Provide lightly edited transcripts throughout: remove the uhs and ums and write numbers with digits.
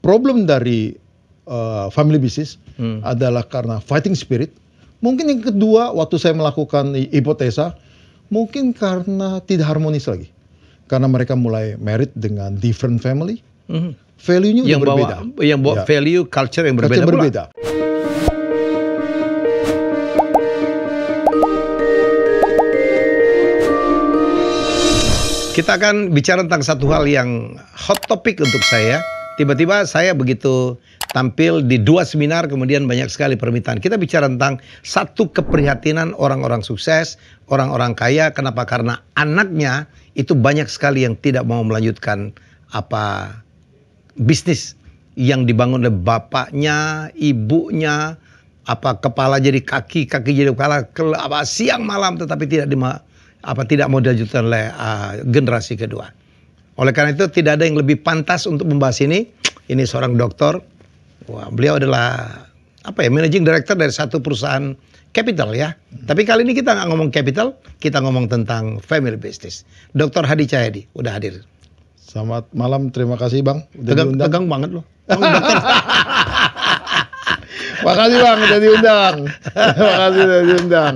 problem dari family business adalah karena fighting spirit. Mungkin yang kedua, waktu saya melakukan hipotesa, mungkin karena tidak harmonis lagi. Karena mereka mulai married dengan different family, value-nya udah berbeda. Yang bawa value, culture yang berbeda pula. Kita akan bicara tentang satu hal yang hot topic untuk saya. Tiba-tiba saya begitu tampil di 2 seminar, kemudian banyak sekali permintaan. Kita bicara tentang satu keprihatinan orang-orang sukses, orang-orang kaya. Kenapa? Karena anaknya itu banyak sekali yang tidak mau melanjutkan bisnis yang dibangun oleh bapaknya, ibunya, kepala jadi kaki, kaki jadi kepala, siang malam tetapi tidak mau dilanjutkan oleh generasi kedua. Oleh karena itu tidak ada yang lebih pantas untuk membahas ini. Ini seorang dokter. Wah, beliau adalah managing director dari satu perusahaan capital ya. Tapi kali ini kita nggak ngomong capital, kita ngomong tentang family business. Dr. Hadi Cahyadi udah hadir. Selamat malam, terima kasih Bang. Tegang banget loh. Makasih Bang, udah diundang. Makasih udah diundang.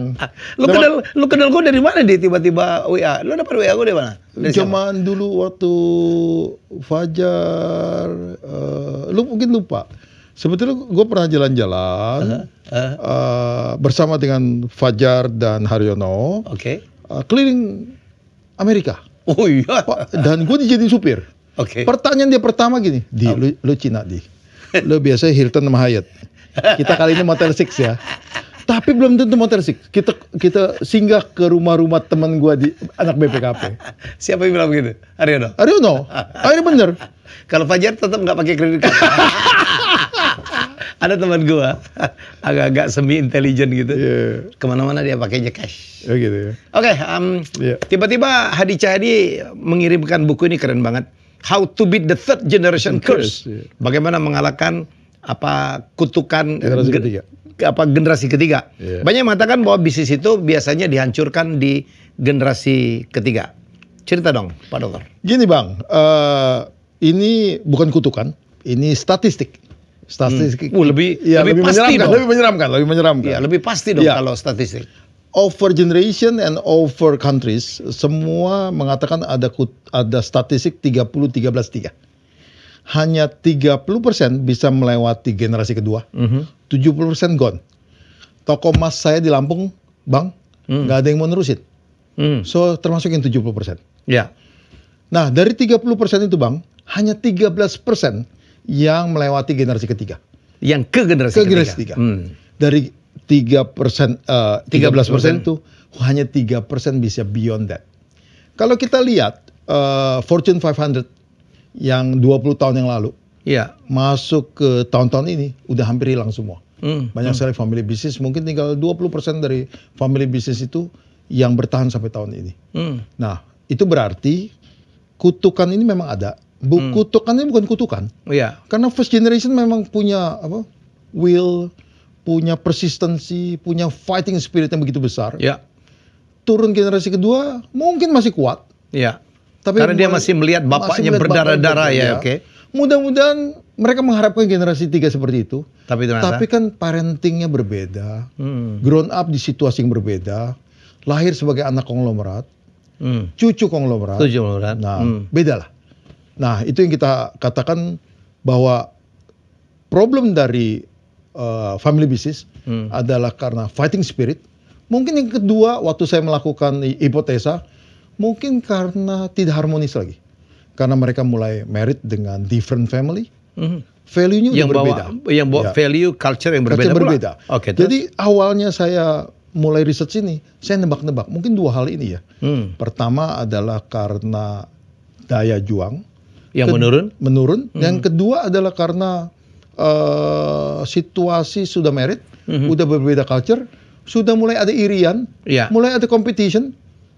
Lu kenal gue dari mana dia tiba-tiba WA? Lu dapat WA gue dari mana? Cuman dulu waktu Fajar, lu mungkin lupa. Sebetulnya gue pernah jalan-jalan bersama dengan Fajar dan Haryono, keliling Amerika. Oh iya. Dan gue dijadiin supir. Pertanyaan dia pertama gini, lu Cina di, lu biasanya Hilton sama Hyatt. Kita kali ini Motel 6 ya. Tapi belum tentu Motel 6. Kita singgah ke rumah-rumah teman gua di anak BPKP. Siapa yang bilang begitu? Haryono. Akhirnya bener. Kalau Fajar tetap nggak pakai kredit card. Ada teman gua agak-agak semi intelijen gitu. Kemana-mana dia pakainya cash. Gitu ya. Tiba-tiba Hadi Cahyadi mengirimkan buku ini, keren banget. How to beat the third generation curse. Bagaimana mengalahkan kutukan generasi ketiga. Banyak yang mengatakan bahwa bisnis itu biasanya dihancurkan di generasi ketiga. Cerita dong, Pak Dokter. Gini Bang, ini bukan kutukan, ini statistik. Lebih pasti dong. Lebih menyeramkan. Ya, lebih pasti dong kalau statistik. Over generation and over countries, semua mengatakan ada statistik 30-13-3. Hanya 30% bisa melewati generasi kedua, 70% gone. Toko emas saya di Lampung, Bang, nggak ada yang mau nerusin. So termasuk yang 70%. Ya. Nah dari 30% itu Bang, hanya 13% yang melewati generasi ketiga. Yang ke generasi ketiga. Dari 13% itu hanya 3% bisa beyond that. Kalau kita lihat Fortune 500 yang 20 tahun yang lalu masuk ke tahun-tahun ini udah hampir hilang semua. Banyak sekali family business, mungkin tinggal 20% dari family business itu yang bertahan sampai tahun ini. Nah, itu berarti kutukan ini memang ada. Kutukan ini bukan kutukan. Karena first generation memang punya will, punya persistency, punya fighting spirit yang begitu besar. Turun generasi kedua mungkin masih kuat. Tapi karena dia masih melihat bapaknya berdarah-darah Mudah-mudahan mereka mengharapkan generasi 3 seperti itu. Tapi kan parentingnya berbeda. Grown up di situasi yang berbeda. Lahir sebagai anak konglomerat. Cucu konglomerat. Nah, beda lah. Nah, itu yang kita katakan bahwa problem dari family business adalah karena fighting spirit. Mungkin yang kedua, waktu saya melakukan hipotesa, mungkin karena tidak harmonis lagi. Karena mereka mulai married dengan different family. Value-nya udah berbeda. Yang bawa value, culture yang berbeda. Jadi awalnya saya mulai research ini, saya nebak-nebak. Mungkin 2 hal ini ya. Pertama adalah karena daya juang. Yang menurun. Yang kedua adalah karena situasi sudah married, udah berbeda culture, sudah mulai ada irian, mulai ada competition.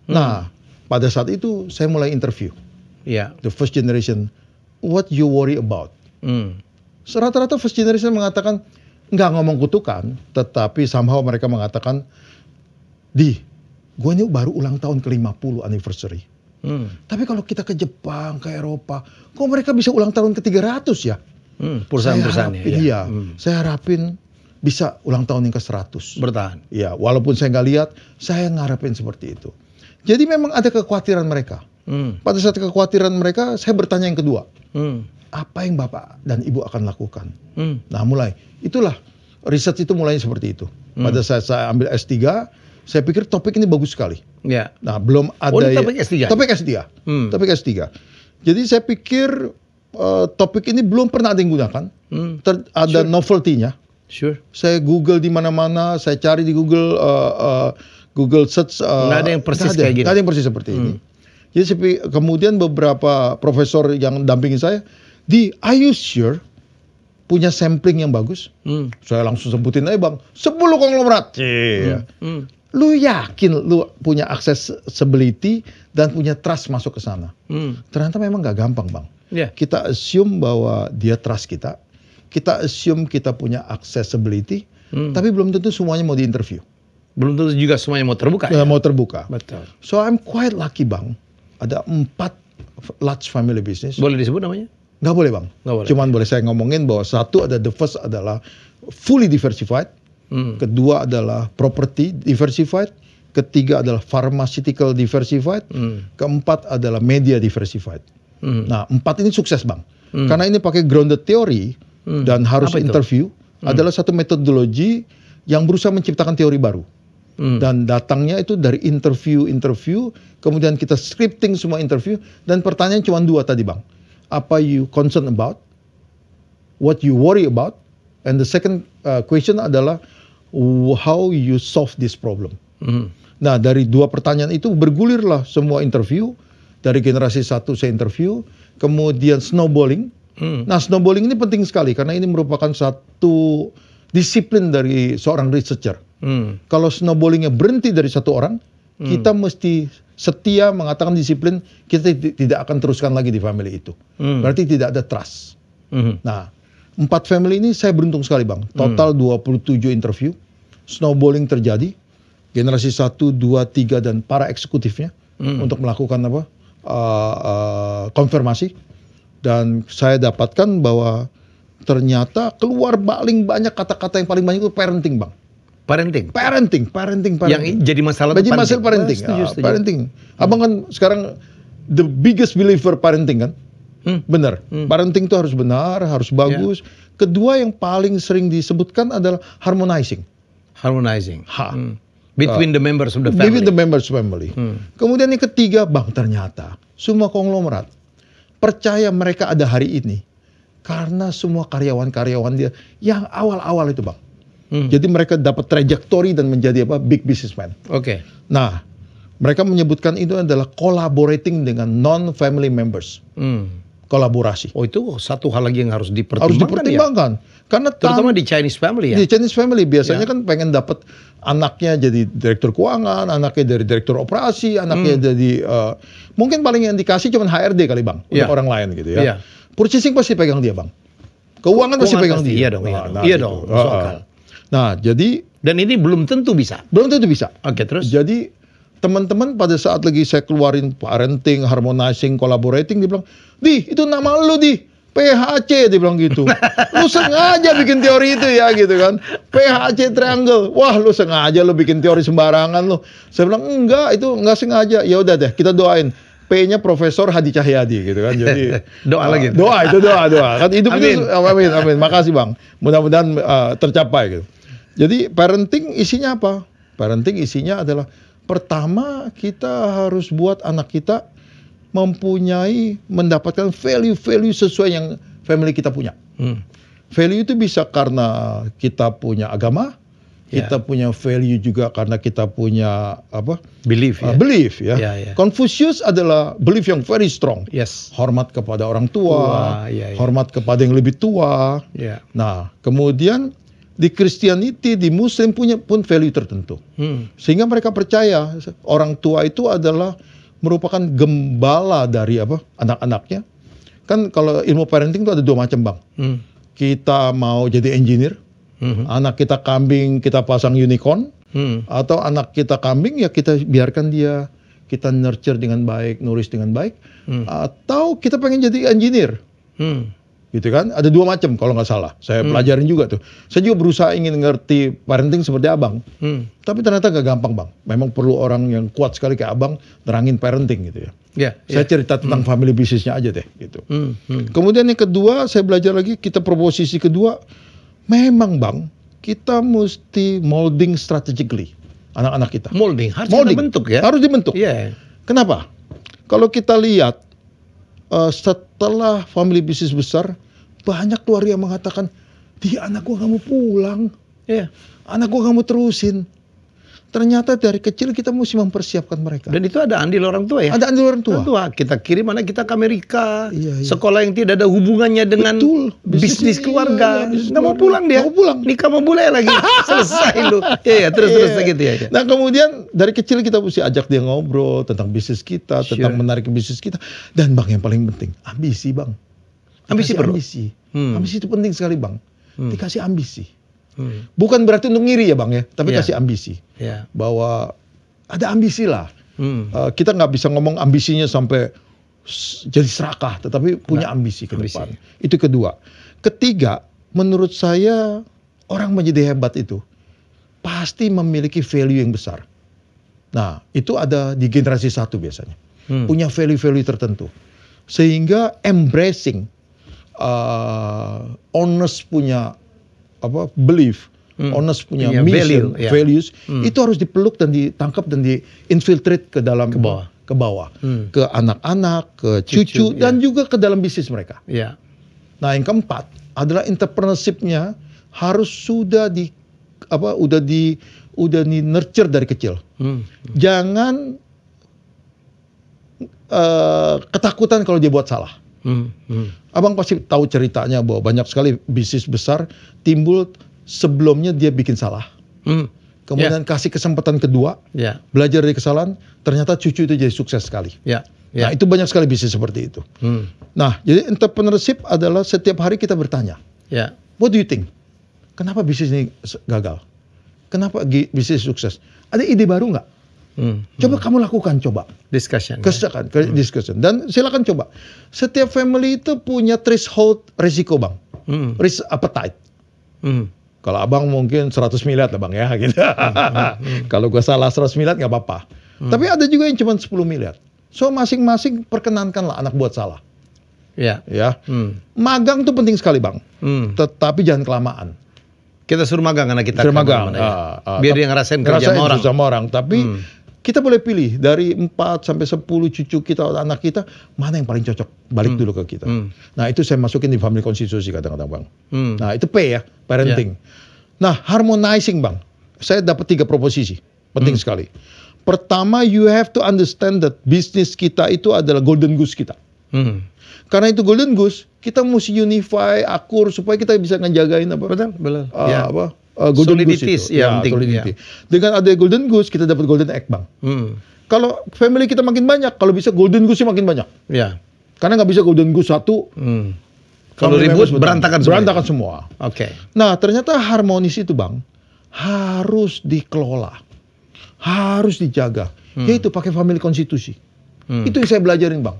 Nah, pada saat itu saya mulai interview. The first generation, what you worry about? Rata-rata first generation mengatakan nggak ngomong kutukan, tetapi somehow mereka mengatakan, gue ini baru ulang tahun ke-50 anniversary. Tapi kalau kita ke Jepang, ke Eropa, kok mereka bisa ulang tahun ke-300 ya? Perusahaan-perusahaan Iya, saya harapin bisa ulang tahun yang ke-100. bertahan. Ya, walaupun saya nggak lihat, saya ngarepin seperti itu. Jadi memang ada kekhawatiran mereka. Pada saat kekhawatiran mereka, saya bertanya yang kedua. Apa yang Bapak dan Ibu akan lakukan? Nah, mulai. Itulah, riset itu mulainya seperti itu. Pada saat saya ambil S3, saya pikir topik ini bagus sekali. Ya. Nah, belum ada... ini topik S3? Topik S3. Topik S3. Jadi saya pikir topik ini belum pernah ada yang gunakan. Ada novelty-nya. Sure. Saya Google di mana-mana, saya cari di Google Google Search. Nggak ada yang persis kayak gini. Nggak ada yang persis seperti ini. Jadi kemudian beberapa profesor yang dampingin saya, are you sure punya sampling yang bagus? Saya langsung sebutin aja Bang, 10 konglomerat. Lu yakin lu punya accessibility dan punya trust masuk ke sana? Ternyata memang nggak gampang Bang. Kita assume bahwa dia trust kita. Kita assume kita punya accessibility, tapi belum tentu semuanya mau diinterview. Belum tentu juga semuanya mau terbuka. Mau terbuka. Betul. So I'm quite lucky Bang. Ada 4 large family business. Boleh disebut namanya? Nggak boleh Bang. Nggak boleh. Cuman boleh saya ngomongin bahwa the first adalah fully diversified. Kedua adalah property diversified. Ketiga adalah pharmaceutical diversified. Keempat adalah media diversified. Nah 4 ini sukses Bang. Karena ini pakai grounded theory dan harus interview. Adalah satu metodologi yang berusaha menciptakan teori baru. Dan datangnya itu dari interview, kemudian kita scripting semua interview, dan pertanyaan cuma 2 tadi Bang. Apa you concerned about, what you worry about, and the second question adalah how you solve this problem. Nah dari 2 pertanyaan itu bergulirlah semua interview. Dari generasi 1 saya interview, kemudian snowballing. Nah snowballing ini penting sekali karena ini merupakan satu disiplin dari seorang researcher. Kalau snowballingnya berhenti dari 1 orang, kita mesti setia mengatakan disiplin, kita tidak akan teruskan lagi di family itu. Berarti tidak ada trust. Nah, 4 family ini saya beruntung sekali Bang. Total 27 interview, snowballing terjadi, generasi 1, 2, 3 dan para eksekutifnya untuk melakukan konfirmasi. Dan saya dapatkan bahwa ternyata keluar paling banyak kata-kata yang paling banyak itu parenting Bang. Parenting. Yang jadi masalah parenting. Parenting. Abang kan sekarang the biggest believer parenting kan? Benar. Parenting itu harus benar, harus bagus. Kedua yang paling sering disebutkan adalah harmonizing. Between the members of the family. Between the members of family. Kemudian yang ketiga, Bang, ternyata semua konglomerat percaya mereka ada hari ini karena semua karyawan-karyawan dia yang awal-awal itu Bang. Jadi mereka dapat trajektori dan menjadi big businessman. Nah, mereka menyebutkan itu adalah collaborating dengan non-family members. Kolaborasi. Oh, itu satu hal lagi yang harus dipertimbangkan. Harus dipertimbangkan. Ya? Karena terutama di Chinese family ya. Di Chinese family biasanya kan pengen dapat anaknya jadi direktur keuangan, anaknya dari direktur operasi, anaknya jadi mungkin paling yang dikasih cuma HRD kali Bang, untuk orang lain gitu ya. Purchasing pasti pegang dia Bang. Keuangan pasti pegang dia. Iya dong. Nah, jadi dan ini belum tentu bisa. Terus. Jadi teman-teman pada saat lagi saya keluarin parenting, harmonizing, collaborating, dia bilang, "Di, itu nama lu Di, PHC," dia bilang gitu. Lu sengaja bikin teori itu ya gitu kan. PHC triangle. Wah, lu sengaja lu bikin teori sembarangan lu. Saya bilang, "Enggak, itu enggak sengaja." Ya udah deh, kita doain. P-nya Profesor Hadi Cahyadi gitu kan. Jadi doa lagi. Doa. Kan hidup itu amin. Makasih Bang. Mudah-mudahan tercapai gitu. Jadi parenting isinya apa? Parenting isinya adalah pertama kita harus buat anak kita mendapatkan value sesuai yang family kita punya. Value itu bisa karena kita punya agama, kita punya value juga karena kita punya belief ya. Confucius adalah belief yang very strong. Hormat kepada orang tua, hormat kepada yang lebih tua. Nah, kemudian di Christianity, di Muslim pun value tertentu. Sehingga mereka percaya orang tua itu adalah merupakan gembala dari anak-anaknya. Kan kalau ilmu parenting itu ada 2 macam Bang. Kita mau jadi engineer, anak kita kambing kita pasang unicorn, atau anak kita kambing ya kita biarkan dia, kita nurture dengan baik, nulis dengan baik, atau kita pengen jadi engineer. gitu kan? Ada dua macam kalau nggak salah. Saya pelajarin juga tuh. Saya juga berusaha ingin ngerti parenting seperti abang. Tapi ternyata gak gampang bang. Memang perlu orang yang kuat sekali kayak abang nerangin parenting gitu ya. Saya cerita tentang family bisnisnya aja deh gitu. Kemudian yang kedua saya belajar lagi, kita proposisi kedua, memang bang kita mesti molding strategically anak-anak kita. Molding harus kita bentuk ya. Harus dibentuk. Kenapa? Kalau kita lihat setelah family bisnis besar, banyak keluarga yang mengatakan, dia anak gua gak mau pulang, anak gua gak mau terusin. Ternyata dari kecil kita mesti mempersiapkan mereka. Dan itu ada andil orang tua ya? Ada andil orang tua. Kita kirim anak kita ke Amerika, sekolah yang tidak ada hubungannya dengan bisnis keluarga. Nggak mau pulang dia. Nggak mau pulang. Nikah mau bule lagi. Selesai lu. Terus gitu ya. Nah kemudian dari kecil kita mesti ajak dia ngobrol tentang bisnis kita, tentang menarik bisnis kita. Dan bang yang paling penting, ambisi bang. Ambisi perlu. Ambisi itu penting sekali bang. Dikasih ambisi. Bukan berarti untuk ngiri ya bang ya, tapi kasih ambisi. Bahwa ada ambisi lah. Kita nggak bisa ngomong ambisinya sampai jadi serakah, tetapi punya ambisi ke depan. Itu kedua. Ketiga, menurut saya orang menjadi hebat itu pasti memiliki value yang besar. Nah, itu ada di generasi satu biasanya. Punya value-value tertentu. Sehingga embracing, honest punya belief, honest punya mission, values, itu harus dipeluk dan ditangkap dan diinfiltrate ke dalam ke bawah, ke anak-anak, ke cucu dan juga ke dalam bisnis mereka. Nah, yang keempat adalah entrepreneurship-nya harus sudah di nurture dari kecil. Jangan ketakutan kalau dia buat salah. Abang pasti tahu ceritanya bahwa banyak sekali bisnis besar timbul sebelumnya dia bikin salah. Kemudian kasih kesempatan kedua, belajar dari kesalahan, ternyata cucu itu jadi sukses sekali. Nah, itu banyak sekali bisnis seperti itu. Nah, jadi entrepreneurship adalah setiap hari kita bertanya, what do you think? Kenapa bisnis ini gagal? Kenapa bisnis sukses? Ada ide baru nggak? Coba kamu lakukan, coba. Discussion. Discussion. Dan silakan coba. Setiap family itu punya threshold risiko bang. Risk appetite. Kalau abang mungkin 100 miliar lah bang ya. Gitu. Kalau gua salah 100 miliar nggak apa-apa. Tapi ada juga yang cuma 10 miliar. So masing-masing perkenankanlah anak buat salah. Magang tuh penting sekali bang. Tetapi jangan kelamaan. Kita suruh magang anak kita. Suruh magang. Biar dia ngerasain kerja sama orang. Tapi kita boleh pilih dari 4 sampai 10 cucu kita, anak kita, mana yang paling cocok balik dulu ke kita. Nah, itu saya masukin di family konstitusi kadang-kadang bang. Nah, itu P ya, parenting. Nah, harmonizing bang. Saya dapat 3 proposisi, penting sekali. Pertama, you have to understand that bisnis kita itu adalah golden goose kita. Karena itu golden goose, kita mesti unify, akur supaya kita bisa ngejagain Betul. golden goose itu. Penting. Dengan ada golden goose, kita dapat golden egg bang. Kalau family kita makin banyak, kalau bisa golden goose makin banyak. Karena nggak bisa golden goose satu. Kalau ribut berantakan semua. Nah, ternyata harmonis itu bang harus dikelola, harus dijaga. Yaitu pakai family konstitusi. Itu yang saya belajarin bang.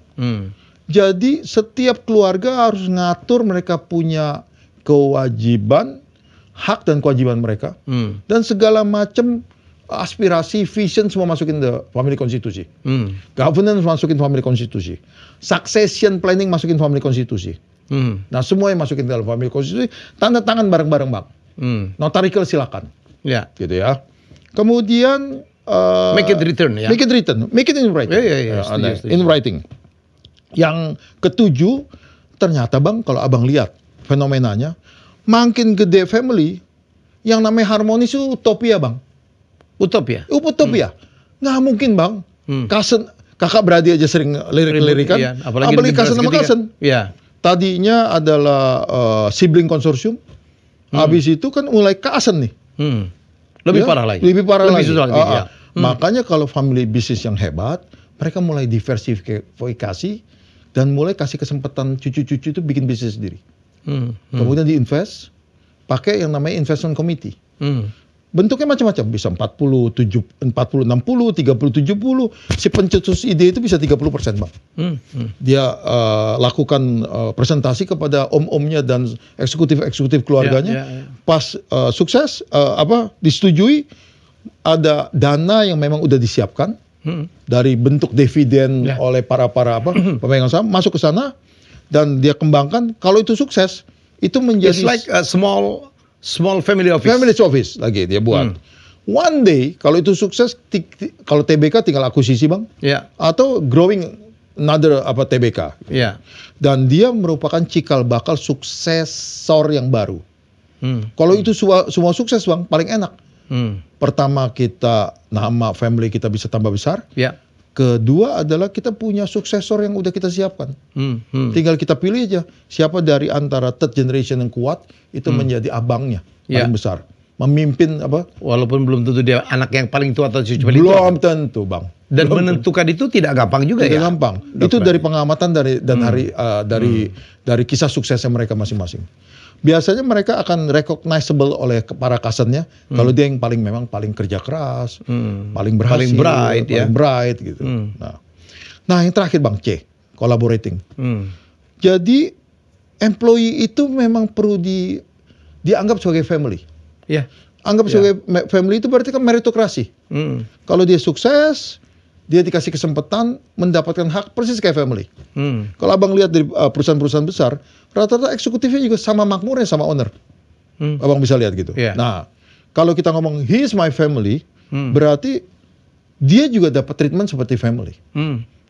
Jadi setiap keluarga harus ngatur mereka punya kewajiban, hak dan kewajiban mereka, dan segala macam aspirasi, vision semua masukin the family konstitusi. Governance masukin family konstitusi, succession planning masukin family konstitusi. Nah semua yang masukin dalam family konstitusi, tanda tangan bareng-bareng bang. Notarical silakan. Gitu ya. Kemudian make it written ya. Make it in writing. In writing. Yang ketujuh, ternyata bang, kalau abang lihat fenomenanya, makin gede family, yang namanya harmonis itu utopia bang. Utopia. Nggak mungkin bang. Kakak beradik aja sering lirik-lirikan. Apalagi cousin sama cousin. Tadinya adalah sibling konsorsium. Habis itu kan mulai cousin nih. Lebih parah lagi. Makanya kalau family bisnis yang hebat, mereka mulai diversifikasi dan mulai kasih kesempatan cucu-cucu itu bikin bisnis sendiri. Kemudian diinvest, pakai yang namanya investment committee. Bentuknya macam-macam, bisa 40, 60, 30, 70. Si pencetus ide itu bisa 30%, Bang. Dia lakukan presentasi kepada om-omnya dan eksekutif-eksekutif keluarganya. Pas sukses, disetujui, ada dana yang memang udah disiapkan dari bentuk dividen oleh para pemegang saham masuk ke sana dan dia kembangkan. Kalau itu sukses, itu menjadi it's like a small family office. Family office lagi dia buat. One day kalau itu sukses, kalau TBK tinggal akuisisi, Bang. Atau growing another TBK. Dan dia merupakan cikal bakal suksesor yang baru. Kalau itu semua sukses, Bang, paling enak. Pertama, kita nama family kita bisa tambah besar. Kedua adalah kita punya suksesor yang udah kita siapkan. Tinggal kita pilih aja siapa dari antara third generation yang kuat itu menjadi abangnya paling besar. Memimpin Walaupun belum tentu dia anak yang paling tua atau cucu paling tua. Belum tentu, Bang. Dan menentukan itu tidak gampang juga tidak gampang. Itu dari pengamatan dari kisah suksesnya mereka masing-masing. Biasanya mereka akan recognizable oleh para cousinnya kalau dia yang memang paling kerja keras, paling berhasil, paling bright gitu. Nah, yang terakhir, Bang, C, collaborating. Jadi employee itu memang perlu dianggap sebagai family. Anggap sebagai family itu berarti kan meritokrasi. Kalau dia sukses, dia dikasih kesempatan mendapatkan hak persis kayak family. Kalau Abang lihat dari perusahaan-perusahaan besar, rata-rata eksekutifnya juga sama makmurnya sama owner. Abang bisa lihat gitu. Nah, kalau kita ngomong he is my family, berarti dia juga dapat treatment seperti family.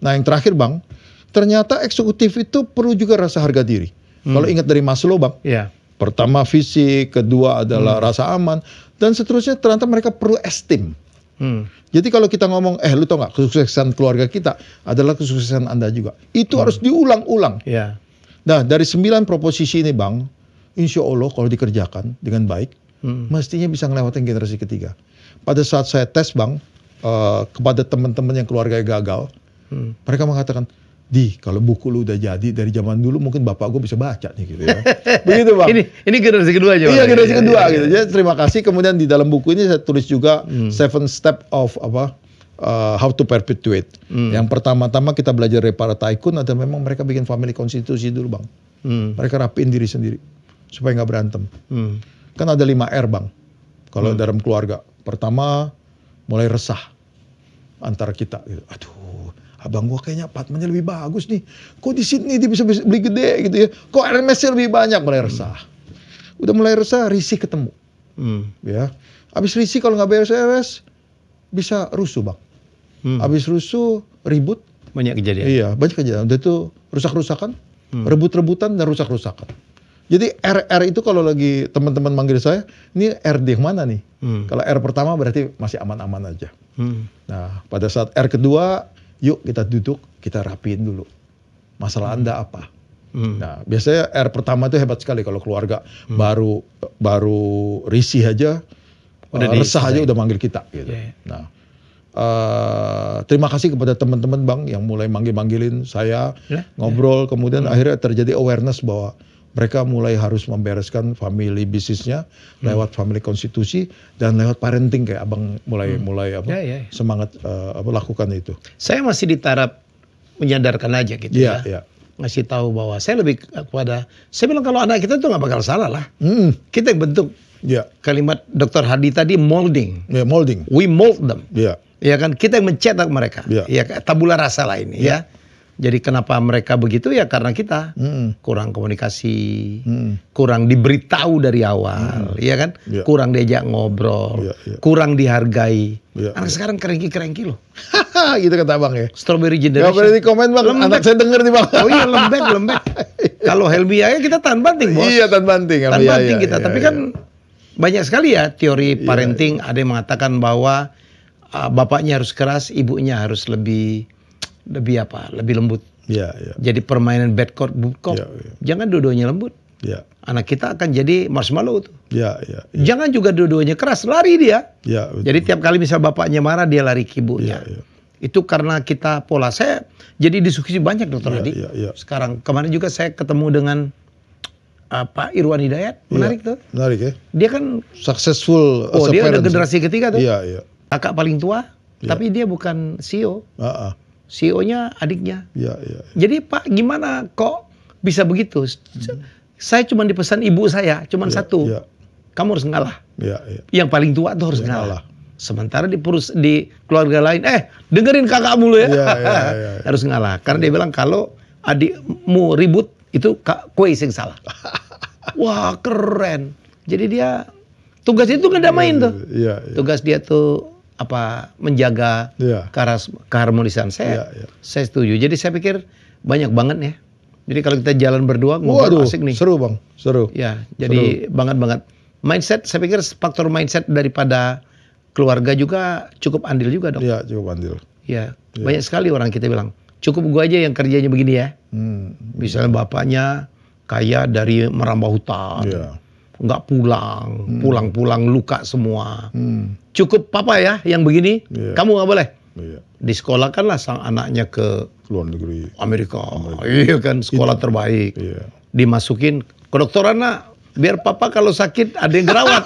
Nah, yang terakhir, Bang, ternyata eksekutif itu perlu juga rasa harga diri. Kalau ingat dari Maslow, Bang, pertama fisik, kedua adalah rasa aman, dan seterusnya ternyata mereka perlu esteem. Jadi kalau kita ngomong, lu tau gak, kesuksesan keluarga kita adalah kesuksesan Anda juga. Itu harus diulang-ulang. Nah, dari 9 proposisi ini, Bang, insya Allah kalau dikerjakan dengan baik, mestinya bisa ngelewatin generasi ketiga. Pada saat saya tes, Bang, kepada teman-teman yang keluarganya gagal, mereka mengatakan, kalau buku lu udah jadi dari zaman dulu, mungkin bapak gue bisa baca nih gitu ya. Begitu, Bang. Ini generasi kedua aja. Iya, generasi kedua gitu. Jadi terima kasih. Kemudian di dalam buku ini saya tulis juga 7 step of how to perpetuate. Yang pertama-tama kita belajar dari para tycoon adalah memang mereka bikin family konstitusi dulu, Bang. Mereka rapiin diri sendiri supaya nggak berantem. Kan ada 5 R, Bang. Kalau dalam keluarga. Pertama, mulai resah antara kita gitu. Aduh, abang gua kayaknya apartemennya lebih bagus nih. Kok di sini dia bisa beli gede gitu ya. Kok RMS-nya lebih banyak, mulai resah. Udah mulai resah, risih ketemu. Ya. Habis risih kalau nggak beres-beres bisa rusuh, Bang. Habis rusuh, ribut. Banyak kejadian. Iya, banyak kejadian. Udah itu rusak-rusakan, rebut-rebutan dan rusak-rusakan. Jadi RR itu kalau lagi teman-teman manggil saya, ini R di mana nih? Kalau R pertama berarti masih aman-aman aja. Nah, pada saat R kedua, yuk kita duduk, kita rapiin dulu. Masalah Anda apa? Nah, biasanya R pertama itu hebat sekali kalau keluarga baru risih aja, resah aja udah manggil kita gitu. Nah, terima kasih kepada teman-teman, Bang, yang mulai manggil-manggilin saya, ngobrol, kemudian akhirnya terjadi awareness bahwa mereka mulai harus membereskan family bisnisnya lewat family konstitusi dan lewat parenting kayak Abang mulai semangat lakukan itu. Saya masih di taraf menyadarkan aja gitu ya. Ngasih tahu bahwa saya lebih kepada, saya bilang kalau anak kita tuh nggak bakal salah lah. Kita yang bentuk. Kalimat Dr. Hadi tadi molding. Molding. We mold them. Ya kan, kita yang mencetak mereka. Ya, tabula rasa lah ini ya. Jadi kenapa mereka begitu ya karena kita kurang komunikasi, kurang diberitahu dari awal, ya kan? Kurang diajak ngobrol, kurang dihargai. Anak sekarang kerengki loh. Gitu kata Bang ya. Strawberry generation. Gak boleh di komen, Bang. Lembek. Anak saya denger nih, Bang. Oh iya, lembek. Kalau Helmi Yahya kita tahan banting, Bos. Iya, tahan banting. Tahan banting kita. Tapi kan banyak sekali ya teori parenting. Ada yang mengatakan bahwa bapaknya harus keras, ibunya harus lebih lembut. Jadi permainan bad cop, good cop. Jangan dua-duanya lembut. Anak kita akan jadi marshmallow tuh. Jangan juga dua-duanya keras, lari dia. Jadi tiap kali misal bapaknya marah, dia lari ke ibunya. Itu karena kita pola. Saya jadi diskusi banyak, Dokter Hadi. Sekarang kemarin juga saya ketemu dengan Pak Irwan Hidayat, menarik tuh. Menarik ya. Dia kan, Successful as a dia udah parent. generasi ketiga tuh. Iya, iya. Kakak paling tua, Iya. tapi dia bukan CEO. CEO-nya adiknya. Iya, iya. Jadi Pak, gimana kok bisa begitu? Saya cuma dipesan ibu saya, cuma Iya, satu. iya. Kamu harus ngalah. Iya, iya. Yang paling tua tuh harus Iya, ngalah. Sementara di keluarga lain, dengerin kakak mulu ya. Iya, iya, iya. Harus ngalah. Karena dia bilang kalau adikmu ribut, itu kue yang salah. Wah, keren. Jadi dia tugas itu ngedamain tuh. Iya, iya. Tugas dia tuh menjaga Iya. keharmonisan. Iya, iya. Saya setuju. Jadi saya pikir banyak banget ya. Jadi kalau kita jalan berdua ngobrol asik nih. Seru Bang, seru. Ya, jadi banget. Mindset, saya pikir faktor mindset daripada keluarga juga cukup andil juga dong. Iya, cukup andil. Ya, banyak sekali orang kita bilang, cukup gua aja yang kerjanya begini ya. Misalnya bapaknya kaya dari merambah hutan. Iya. Nggak pulang luka semua. Cukup papa ya yang begini, kamu nggak boleh. Iya. Disekolahkanlah sang anaknya ke Luar negeri. Amerika. Iya kan, sekolah terbaik. Iya. Dimasukin kedokteran nak, biar papa kalau sakit ada yang ngerawat.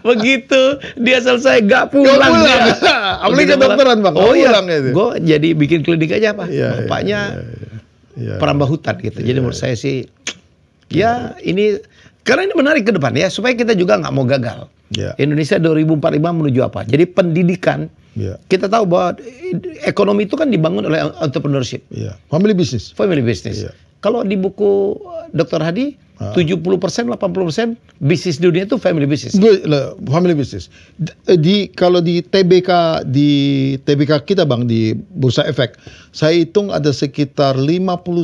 Begitu dia selesai gak pulang. Dia. Apalagi kedokteran Bang. Oh iya, pulang itu. gue jadi bikin klinik aja Pak. Iya, Bapaknya Iya. perambah hutan gitu. Jadi menurut saya sih, ya ini karena ini menarik ke depan ya, supaya kita juga nggak mau gagal. Iya. Indonesia 2045 menuju apa? Jadi pendidikan. Iya. Kita tahu bahwa ekonomi itu kan dibangun oleh entrepreneurship, Iya. Family business. family business. Iya. Kalau di buku Dr. Hadi, 70%, 80% bisnis dunia itu family business. Family business. Kalau di TBK kita Bang, di Bursa Efek, saya hitung ada sekitar 51%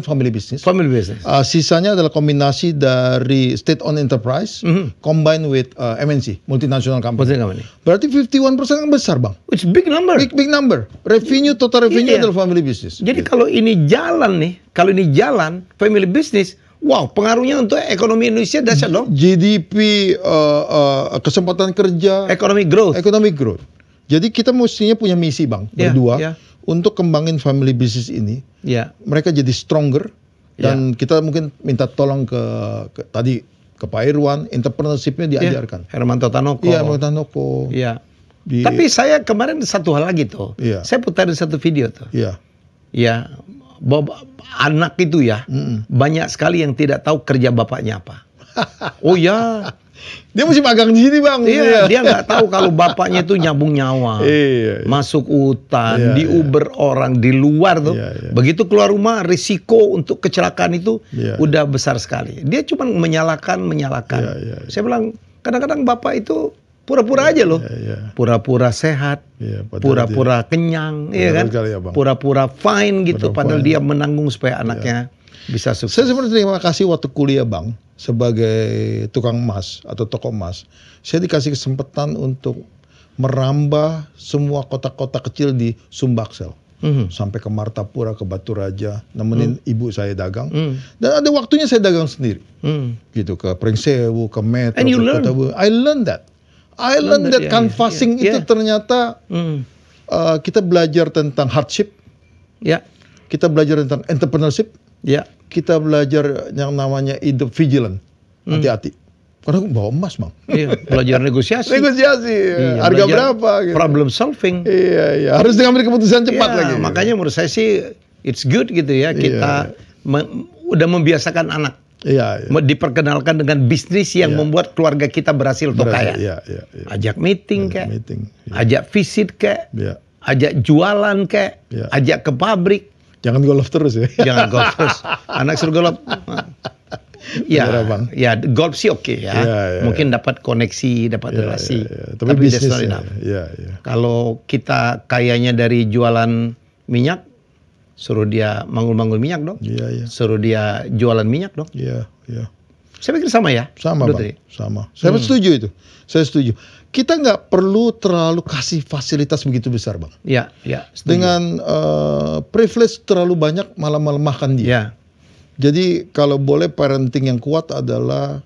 family business. Family business. Sisanya adalah kombinasi dari state owned enterprise combined with MNC, multinational company. Berarti 51% yang besar Bang. It's big number. Big number. Total revenue Iya. adalah family business. Jadi kalau ini jalan family business, wow, pengaruhnya untuk ekonomi Indonesia dahsyat dong. GDP, kesempatan kerja, Economic growth. economic growth. Jadi kita mestinya punya misi Bang, Iya, berdua iya. untuk kembangin family business ini. Ya, Mereka jadi stronger dan kita mungkin minta tolong ke Pak Irwan, entrepreneurship-nya diajarkan. Hermanto Tanoko. Iya, Pak Tanoko. Iya. Tapi saya kemarin satu hal lagi tuh. Iya. Saya putarin satu video tuh. Iya. Ya, anak itu ya, banyak sekali yang tidak tahu kerja bapaknya apa. Oh ya, Dia mesti magang di sini Bang. iya, dia nggak tahu kalau bapaknya itu nyambung nyawa, Iya. masuk hutan, Iya, di Uber orang di luar tuh. Iya, iya. Begitu keluar rumah, risiko untuk kecelakaan itu Iya. udah besar sekali. Dia cuma menyalahkan. Iya, iya. Saya bilang, kadang-kadang bapak itu pura-pura aja loh, Iya. pura-pura sehat. Iya, padahal Pura-pura kenyang, iya kan? sekali ya, Bang. Pura-pura fine gitu, Pura-pura padahal dia menanggung supaya anaknya bisa sukses. Saya sebenarnya terima kasih waktu kuliah Bang, sebagai tukang emas atau toko emas. Saya dikasih kesempatan untuk merambah semua kota-kota kecil di Sumbaksel. Sampai ke Martapura, ke Batu Raja, nemenin ibu saya dagang. Dan ada waktunya saya dagang sendiri. Gitu, ke Pringsewu, ke Metro, And you ke learn. Kota Bu. I learned that. Yeah, Canvassing yeah. itu ternyata kita belajar tentang hardship, Ya, kita belajar tentang entrepreneurship, ya. kita belajar yang namanya hidup vigilant, hati-hati. Karena aku bawa emas Bang. Iya, belajar negosiasi. Negosiasi, Iya, harga belajar berapa gitu. Problem solving. Iya, iya. Harus mengambil keputusan cepat Iya, lagi. makanya menurut saya sih it's good gitu ya, kita udah membiasakan anak. Iya, iya. Diperkenalkan dengan bisnis yang membuat keluarga kita berhasil atau kaya. Iya, iya, iya. Ajak meeting Ajak kek, meeting, iya. ajak visit kek, Iya. ajak jualan kek, Iya. ajak ke pabrik. Jangan golf terus ya. Jangan golf terus. Anak suruh golf. Ya, Bener, Bang. ya golf sih oke ya. Iya, iya, Mungkin dapat koneksi, dapat Iya, relasi. iya, iya. Tapi that's not bisnisnya. enough. Iya, iya. Kalau kita kayanya dari jualan minyak, suruh dia manggul-manggul minyak dong. Iya, iya. Suruh dia jualan minyak dong. Iya, iya. Saya pikir sama ya. Sama Dr. Bang, sama. Saya setuju itu. Saya setuju. Kita nggak perlu terlalu kasih fasilitas begitu besar Bang. Ya, ya. Setuju. Dengan privilege terlalu banyak malah melemahkan dia. Ya, Jadi kalau boleh parenting yang kuat adalah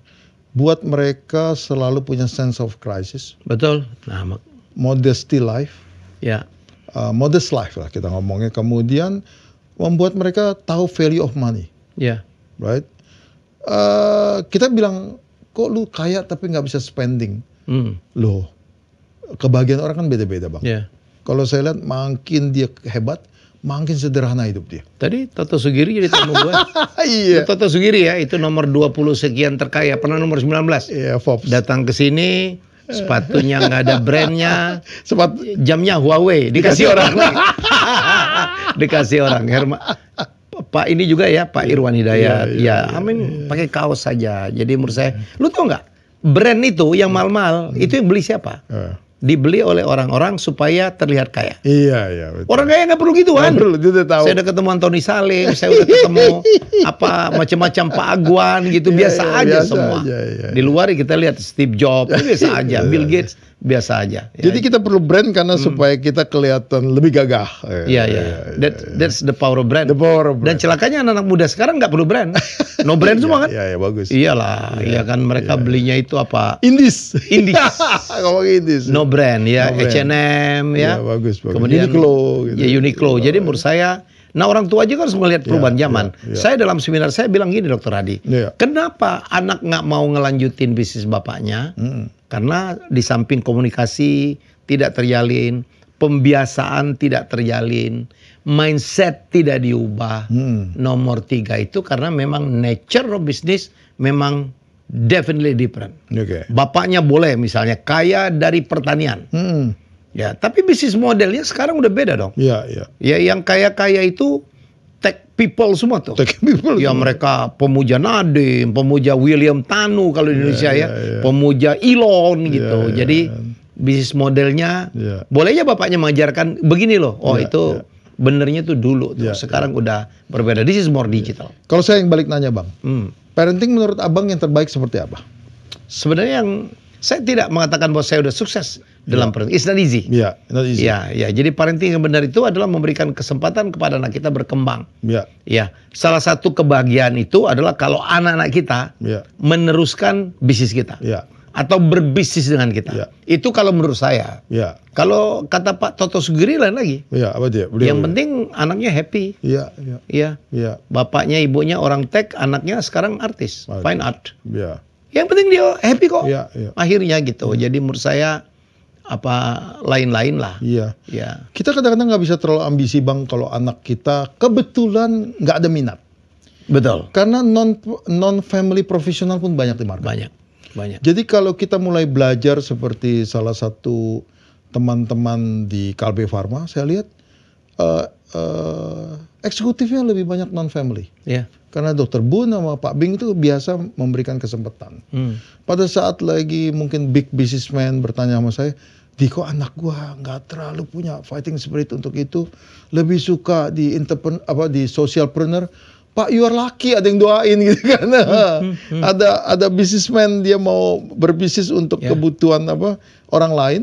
buat mereka selalu punya sense of crisis, betul. Nah, modesty life, ya, modest life lah kita ngomongnya. Kemudian membuat mereka tahu value of money, ya, right? kita bilang, kok lu kaya tapi nggak bisa spending? Hmm. Loh, kebahagiaan orang kan beda-beda bang. Ya. Kalau saya lihat makin dia hebat, makin sederhana hidup dia. Tadi Toto Sugiri jadi tamu gue. Iya. Toto Sugiri ya, itu nomor 20 sekian terkaya, pernah nomor 19. Iya, Forbes. Datang ke sini, sepatunya nggak ada brandnya, jamnya Huawei, dikasih orang. Dikasih orang. Pak ini juga ya, Pak Irwan Hidayat. Ya, amin, pakai kaos saja. Jadi menurut saya, lu tau nggak, brand itu yang mahal-mahal, itu yang beli siapa? Dibeli oleh orang-orang supaya terlihat kaya. Iya, betul. Orang kaya nggak perlu gituan. Nggak perlu, dia udah tahu. Saya udah ketemu Antoni Salim, saya udah ketemu apa macam-macam Pak Aguan gitu, biasa aja biasa semua. aja. Di luar kita lihat Steve Jobs, biasa aja. Bill Gates, biasa aja. Jadi kita perlu brand karena supaya kita kelihatan lebih gagah. Iya. That's the power of brand. The power of Dan brand. celakanya anak-anak muda sekarang nggak perlu brand. No brand semua kan? Iya, bagus. Iyalah, iya kan mereka belinya itu apa? Indies. Ngomong Indies. No brand ya, No brand. H&M ya. Iya, bagus. Kemudian Uniqlo gitu. Ya Uniqlo. Jadi menurut saya, nah orang tua juga harus melihat perubahan zaman. iya. Saya dalam seminar saya bilang gini, Dokter Hadi. Iya. Kenapa anak nggak mau ngelanjutin bisnis bapaknya? Karena di samping komunikasi tidak terjalin, pembiasaan tidak terjalin, mindset tidak diubah. Nomor 3 itu karena memang nature of business memang definitely different. Oke. Bapaknya boleh misalnya kaya dari pertanian. Ya, tapi bisnis modelnya sekarang udah beda dong. Iya. Ya, yang kaya-kaya itu tech people semua tuh. Tech people. Ya mereka pemuja Nadiem, pemuja William Tanu kalau di Indonesia ya, pemuja Elon gitu. Jadi bisnis modelnya boleh aja bapaknya mengajarkan begini loh. Oh itu benernya tuh dulu tuh. Sekarang udah berbeda. This is more digital. Kalau saya yang balik nanya bang, parenting menurut abang yang terbaik seperti apa? Sebenarnya yang saya tidak mengatakan bahwa saya udah sukses dalam parenting. It's not easy. Iya, not easy. Ya. Jadi parenting yang benar itu adalah memberikan kesempatan kepada anak kita berkembang. Iya. Ya, salah satu kebahagiaan itu adalah kalau anak-anak kita meneruskan bisnis kita. Iya. Atau berbisnis dengan kita. Iya. Itu kalau menurut saya. Iya. Kalau kata Pak Toto Sugiri lain lagi. Iya, apa dia? Yang penting anaknya happy. Iya. Iya. Bapaknya, ibunya orang tech, anaknya sekarang artis, fine art. Iya. Yang penting dia happy kok. Iya. Akhirnya gitu. Jadi menurut saya apa lain-lain lah. Iya. Ya. Kita kadang-kadang nggak bisa terlalu ambisi bang kalau anak kita kebetulan nggak ada minat. Betul. Karena non family profesional pun banyak di market. Banyak. Jadi kalau kita mulai belajar seperti salah satu teman-teman di Kalbe Pharma, saya lihat eksekutifnya lebih banyak non family. Iya. Karena Dr. Bun sama Pak Bing itu biasa memberikan kesempatan. Pada saat lagi mungkin big businessman bertanya sama saya, Di kok anak gua nggak terlalu punya fighting spirit untuk itu, lebih suka di di socialpreneur. Pak, you are lucky, ada yang doain gitu kan. Ada businessman dia mau berbisnis untuk kebutuhan orang lain.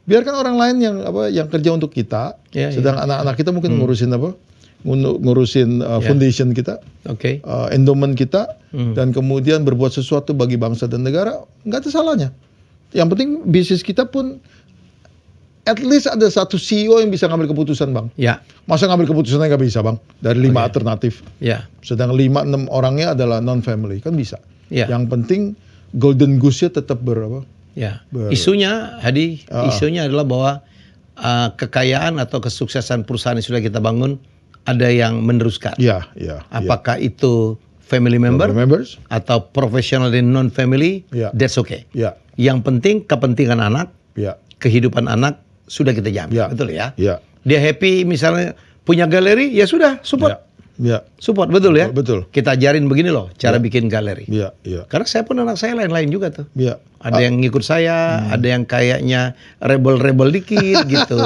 Biarkan orang lain yang kerja untuk kita. Sedang anak-anak kita mungkin ngurusin foundation kita, endowment kita, dan kemudian berbuat sesuatu bagi bangsa dan negara, nggak ada salahnya. Yang penting bisnis kita pun at least ada satu CEO yang bisa ngambil keputusan, Bang. Ya. Masa ngambil keputusannya nggak bisa, Bang? Dari 5 alternatif. Ya. Sedang 5-6 orangnya adalah non-family, kan bisa. Ya. Yang penting golden goose-nya tetap Ya. Isunya, Hadi, isunya adalah bahwa kekayaan atau kesuksesan perusahaan yang sudah kita bangun ada yang meneruskan. Ya. Apakah itu family members atau profesional dan non-family, that's okay. Ya. Yang penting kepentingan anak, kehidupan anak sudah kita jamin, betul ya? Dia happy misalnya punya galeri, ya sudah support. Support, betul ya? Betul. Kita ajarin begini loh cara bikin galeri. Karena saya pun anak saya lain-lain juga tuh. Ada yang ngikut saya, ada yang kayaknya rebel-rebel dikit gitu.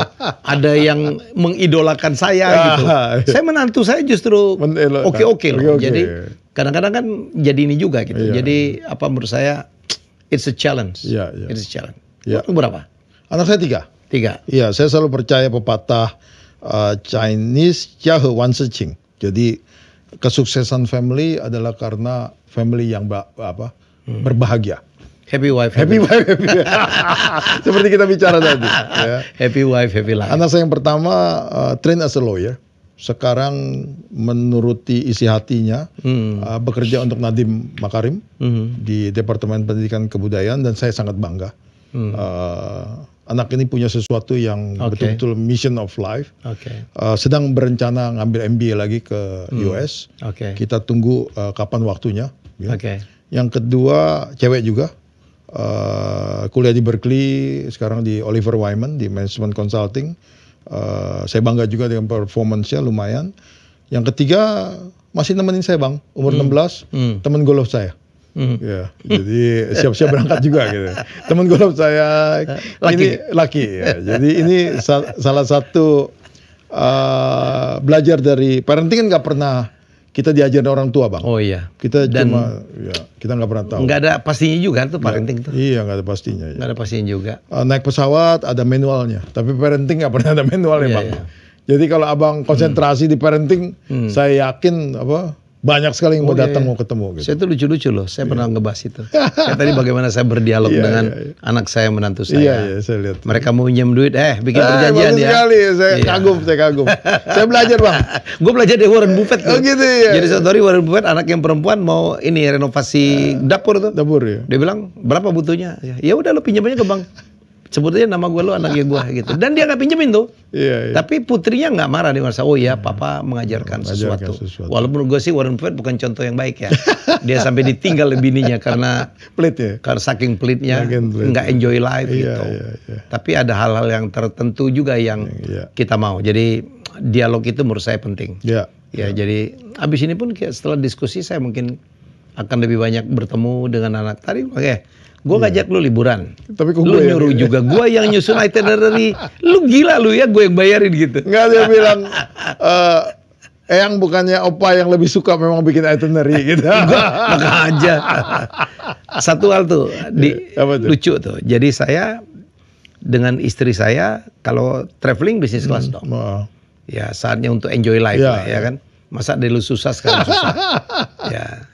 Ada yang mengidolakan saya gitu. Saya menantu saya justru oke loh. Jadi kadang-kadang kan jadi ini juga gitu. Jadi menurut saya it's a challenge. It's a challenge. Berapa? Anak saya 3. Iya, saya selalu percaya pepatah Chinese Jia He Wan Si Qing. Jadi kesuksesan family adalah karena family yang berbahagia. Happy wife, happy life. Seperti kita bicara tadi. Happy wife, happy life. Anak saya yang pertama train as a lawyer. sekarang menuruti isi hatinya, bekerja untuk Nadiem Makarim di Departemen Pendidikan Kebudayaan, dan saya sangat bangga. Anak ini punya sesuatu yang betul-betul mission of life. Sedang berencana ngambil MBA lagi ke US. Kita tunggu kapan waktunya. Ya. Yang kedua, cewek juga. Kuliah di Berkeley, sekarang di Oliver Wyman di Management Consulting. Saya bangga juga dengan performance-nya, lumayan. Yang ketiga, masih nemenin saya Bang, umur 16, teman golf saya. Ya, jadi siap-siap berangkat juga gitu. Teman golf saya laki ya. Jadi ini salah satu belajar dari parenting, kan nggak pernah kita diajarin orang tua Bang. Oh iya. Kita cuma kita nggak pernah tahu. Nggak ada pastinya juga tuh parenting tuh. Iya, nggak ada pastinya. Nggak ada pastinya juga. Naik pesawat ada manualnya, tapi parenting nggak pernah ada manualnya Bang. Iya. Jadi kalau Abang konsentrasi di parenting, saya yakin banyak sekali yang mau datang, mau ketemu gitu. Saya tuh lucu-lucu loh, saya pernah ngebahas itu. Kayak tadi bagaimana saya berdialog dengan anak saya, menantu saya. Iya, saya lihat. Mereka mau minjem duit, bikin perjanjian bagus ya. Sekali, saya kagum. Saya belajar Bang. Gue belajar dari Warren Buffett tuh. Oh gitu ya. Jadi suatu hari Warren Buffett, anak yang perempuan mau ini renovasi dapur tuh. Dapur ya. Dia bilang, berapa butuhnya? Ya udah lo pinjam aja ke bank. Sebut aja nama gue, lo anaknya gue gitu. Dan dia nggak pinjemin tuh. Iya. Tapi putrinya nggak marah, dia merasa, oh iya papa mengajarkan sesuatu. Walaupun gue sih Warren Buffett bukan contoh yang baik ya. Dia sampai ditinggal bininya karena pelit ya. Karena saking pelitnya, nggak enjoy life gitu. Iya. Tapi ada hal-hal yang tertentu juga yang kita mau. Jadi dialog itu menurut saya penting. Ya, jadi abis ini pun setelah diskusi saya mungkin akan lebih banyak bertemu dengan anak tadi. Gue ngajak lu liburan, tapi lu nyuruh juga gue yang nyusun itinerary. Lu gila lu ya, gue yang bayarin gitu. Nggak, dia bilang Eyang bukannya opa yang lebih suka memang bikin itinerary gitu. Maka aja. Satu hal tuh lucu tuh. Jadi saya dengan istri saya kalau traveling bisnis kelas dong. Ya saatnya untuk enjoy life lah, ya kan. Masa dulu susah sekarang susah. Ya.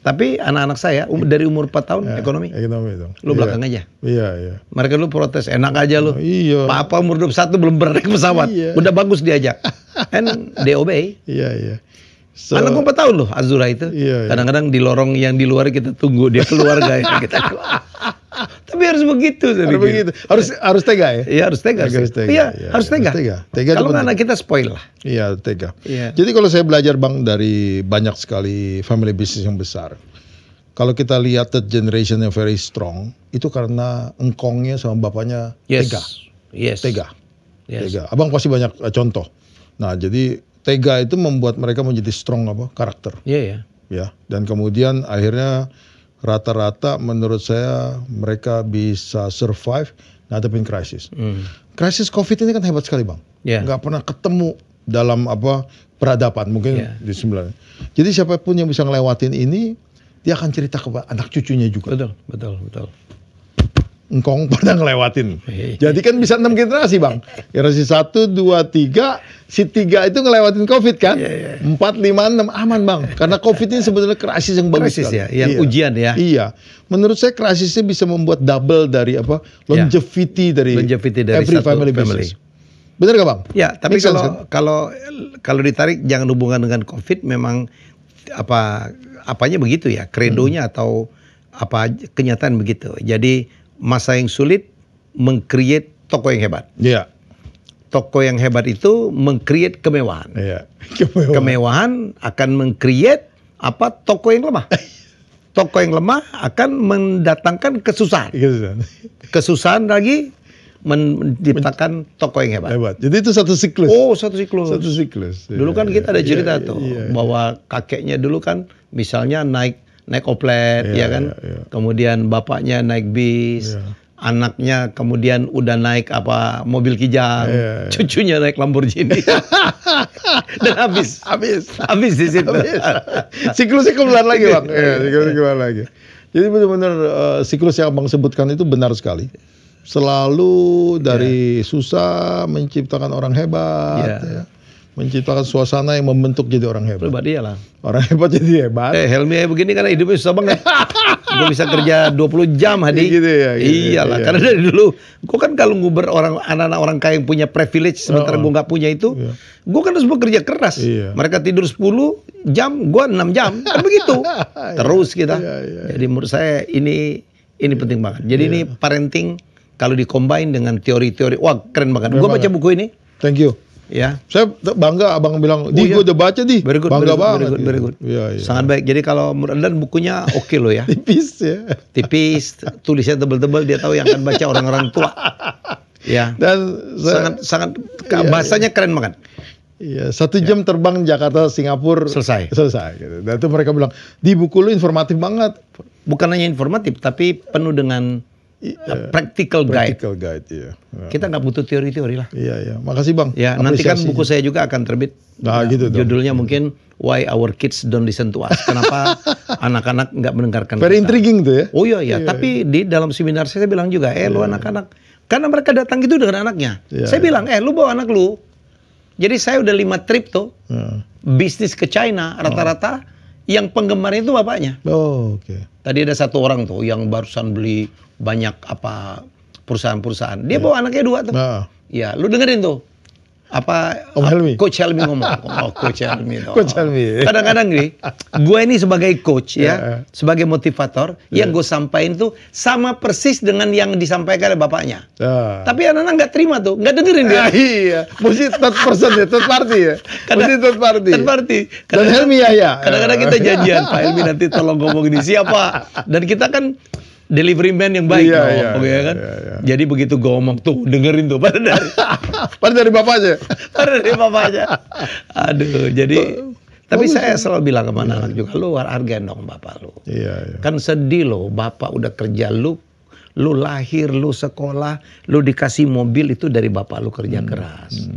Tapi anak-anak saya dari umur 4 tahun ekonomi dong. Lu belakang aja. Iya. Mereka lu protes, enak aja lu. Iya. Papa umur 21 belum pernah naik pesawat. Udah bagus diajak. And they obey. Iya. Anak gue 4 tahun loh, Azura itu. Kadang-kadang di lorong yang di luar kita tunggu dia keluar guys. Tapi harus begitu. Harus tega ya? Iya harus tega. Iya harus tega. Kalau nggak anak kita spoil lah. Iya tega. Jadi kalau saya belajar Bang dari banyak sekali family business yang besar. Kalau kita lihat the generation yang very strong, itu karena engkongnya sama bapaknya tega. Tega. Abang pasti banyak contoh. Nah jadi tega itu membuat mereka menjadi strong karakter. Iya. Dan kemudian akhirnya rata-rata menurut saya mereka bisa survive ngadepin krisis. Krisis COVID ini kan hebat sekali Bang. Nggak pernah ketemu dalam peradaban mungkin di 9. Jadi siapapun yang bisa ngelewatin ini, dia akan cerita ke anak cucunya juga. Betul. Engkong pernah ngelewatin. Jadi kan bisa 6 generasi Bang. Generasi 1, 2, 3. Si 3 itu ngelewatin COVID kan. 4, 5, 6 aman Bang. Karena COVID ini sebenarnya krisis yang bagus sekali. Yang ujian ya. Iya. Menurut saya krisisnya bisa membuat double dari longevity dari every family business. Benar gak Bang? Ya, tapi kalau ditarik jangan hubungan dengan COVID, memang apanya begitu ya, kredonya atau kenyataan begitu. Jadi masa yang sulit meng-create toko yang hebat. Iya. Toko yang hebat itu meng-create kemewahan. Iya. Kemewahan akan meng-create toko yang lemah. Toko yang lemah akan mendatangkan kesusahan. Kesusahan lagi menciptakan toko yang hebat. Jadi itu satu siklus. Oh, satu siklus. Dulu kan kita ada cerita bahwa kakeknya dulu kan misalnya naik oplet kan. Kemudian bapaknya naik bis. Anaknya kemudian udah naik mobil Kijang. Cucunya naik Lamborghini. Dan habis di situ. Siklusnya keluar lagi Bang. Siklusnya keluar lagi. Jadi benar-benar siklus yang Abang sebutkan itu benar sekali. Selalu dari susah menciptakan orang hebat. Menciptakan suasana yang membentuk jadi orang hebat. Hebat iyalah. Orang hebat jadi hebat. Helmi begini karena hidupnya susah banget. Gue bisa kerja 20 jam, Hadi. Gitu ya, gitu. Iyalah, Iya. karena dari dulu gue kan kalau nguber anak-anak orang kaya yang punya privilege, sementara gue nggak punya itu, Iya. gue kan harus bekerja keras. Iya. Mereka tidur 10 jam, gue 6 jam, kan begitu. Terus kita. Iya. Jadi menurut saya ini penting banget. Jadi ini parenting kalau dikombin dengan teori-teori, wah keren banget. Gue baca buku ini, Thank you. ya. Saya bangga abang bilang, gue udah baca di. Very good, Bangga very good, banget. very good. Iya. Sangat baik. Jadi kalau dan bukunya oke loh ya. Tipis ya. Tipis, tulisnya tebel-tebel, dia tahu yang akan baca orang-orang tua. Ya. Dan Sangat bahasanya keren banget. Iya, 1 jam terbang Jakarta Singapura Selesai. Gitu. Dan itu mereka bilang, di buku lu informatif banget. Bukan hanya informatif, tapi penuh dengan practical guide. Practical guide, iya. Kita nggak butuh teori-teori lah. Iya. Makasih bang. Ya, nanti kan Apresiasi. buku saya juga akan terbit. Nah, gitu dong. Judulnya mungkin Why Our Kids Don't Listen to Us. Kenapa anak-anak nggak mendengarkan Very kita. intriguing tuh ya. Oh iya. Tapi di dalam seminar saya bilang juga, lu anak-anak. Karena mereka datang gitu dengan anaknya. Iya, Saya bilang, lu bawa anak lu. Jadi saya udah 5 trip tuh. Bisnis ke China, rata-rata yang penggemarnya itu bapaknya. Oh, oke. Tadi ada satu orang tuh yang barusan beli banyak perusahaan-perusahaan. Dia bawa anaknya 2 tuh. Nah, Ya, lu dengerin tuh. Om Helmi. Coach Helmi ngomong. Oh, Coach Helmi. Coach Helmi. Kadang-kadang nih, gue ini sebagai coach ya, sebagai motivator, yang gue sampaikan tuh sama persis dengan yang disampaikan oleh bapaknya. Tapi anak-anak nggak terima tuh, nggak dengerin dia. Iya, mesti third person ya, third party ya. Mesti third party. Third party. Dan Helmi ya. Kadang-kadang kita janjian, Pak Helmi nanti tolong ngomong ini siapa. Dan kita kan delivery man yang baik ya kan. Iya. Jadi begitu gue ngomong tuh dengerin tuh pada dari bapaknya. dari bapaknya. Aduh, jadi tapi saya selalu bilang ke anak-anak juga, lu hargain dong bapak lu. Iya. Kan sedih loh, bapak udah kerja, lu lahir, lu sekolah, lu dikasih mobil itu dari bapak lu kerja keras.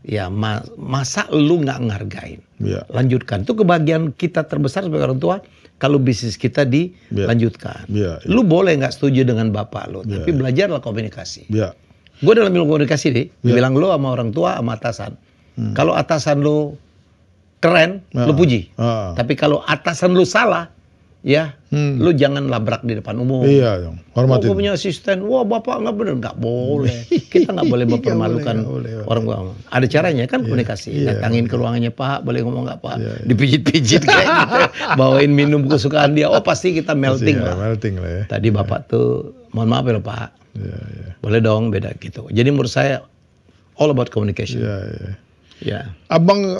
Ya masa lu nggak ngargain? Iya. Lanjutkan. Itu kebahagiaan kita terbesar sebagai orang tua. Kalau bisnis kita dilanjutkan. Iya. Lu boleh nggak setuju dengan bapak lu, tapi belajarlah komunikasi. Iya. Gue dalam ilmu komunikasi nih, bilang lu sama orang tua sama atasan. Kalau atasan lu keren, lu puji. Tapi kalau atasan lu salah, ya, lu jangan labrak di depan umum. Iya dong, hormatin. Gue punya asisten, wah bapak nggak bener, nggak boleh. Kita nggak boleh mempermalukan orang tua. Ada caranya kan komunikasi. Datangin ke ruangannya Pak, boleh ngomong nggak Pak? Dipijit-pijit kayak gitu. Bawain minum kesukaan dia. Oh pasti kita melting lah. Melting lah ya. Tadi bapak tuh, mohon maaf ya Pak. Boleh dong beda gitu. Jadi menurut saya all about communication. Ya. Abang